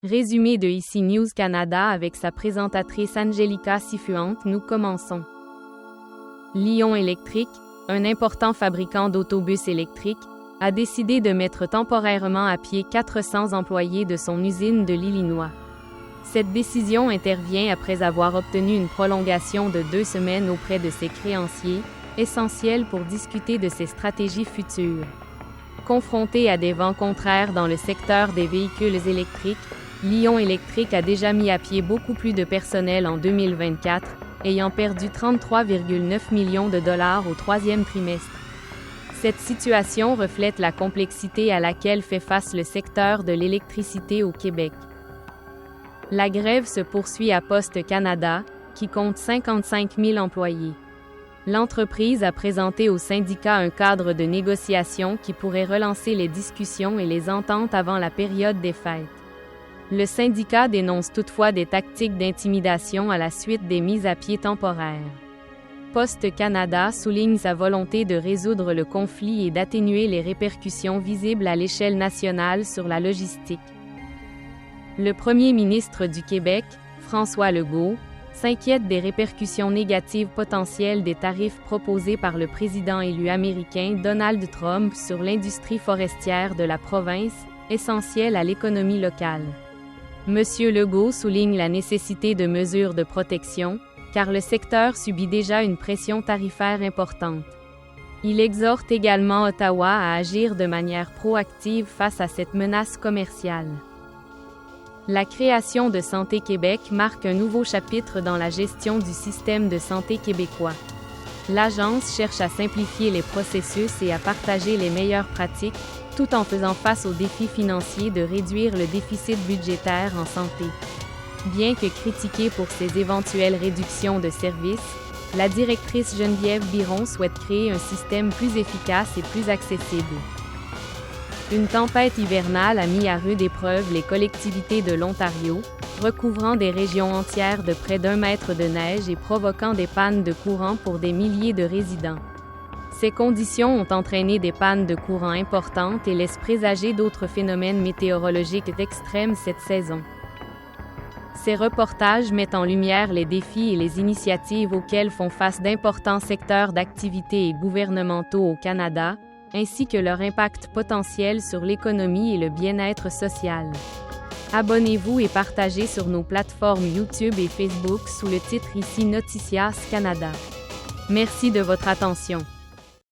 Résumé de ICI News Canada avec sa présentatrice Angelica Sifuente, nous commençons. Lion Electric, un important fabricant d'autobus électriques, a décidé de mettre temporairement à pied 400 employés de son usine de l'Illinois. Cette décision intervient après avoir obtenu une prolongation de 2 semaines auprès de ses créanciers, essentielle pour discuter de ses stratégies futures. Confronté à des vents contraires dans le secteur des véhicules électriques, Lion Electric a déjà mis à pied beaucoup plus de personnel en 2024, ayant perdu 33,9 millions de dollars au 3e trimestre. Cette situation reflète la complexité à laquelle fait face le secteur de l'électricité au Québec. La grève se poursuit à Poste Canada, qui compte 55 000 employés. L'entreprise a présenté au syndicat un cadre de négociation qui pourrait relancer les discussions et les ententes avant la période des fêtes. Le syndicat dénonce toutefois des tactiques d'intimidation à la suite des mises à pied temporaires. Poste Canada souligne sa volonté de résoudre le conflit et d'atténuer les répercussions visibles à l'échelle nationale sur la logistique. Le premier ministre du Québec, François Legault, s'inquiète des répercussions négatives potentielles des tarifs proposés par le président élu américain Donald Trump sur l'industrie forestière de la province, essentielle à l'économie locale. Monsieur Legault souligne la nécessité de mesures de protection, car le secteur subit déjà une pression tarifaire importante. Il exhorte également Ottawa à agir de manière proactive face à cette menace commerciale. La création de Santé Québec marque un nouveau chapitre dans la gestion du système de santé québécois. L'agence cherche à simplifier les processus et à partager les meilleures pratiques, tout en faisant face au défi financier de réduire le déficit budgétaire en santé. Bien que critiquée pour ses éventuelles réductions de services, la directrice Geneviève Biron souhaite créer un système plus efficace et plus accessible. Une tempête hivernale a mis à rude épreuve les collectivités de l'Ontario, recouvrant des régions entières de près d'1 mètre de neige et provoquant des pannes de courant pour des milliers de résidents. Ces conditions ont entraîné des pannes de courant importantes et laissent présager d'autres phénomènes météorologiques extrêmes cette saison. Ces reportages mettent en lumière les défis et les initiatives auxquels font face d'importants secteurs d'activité et gouvernementaux au Canada, ainsi que leur impact potentiel sur l'économie et le bien-être social. Abonnez-vous et partagez sur nos plateformes YouTube et Facebook sous le titre ICI Noticias Canada. Merci de votre attention.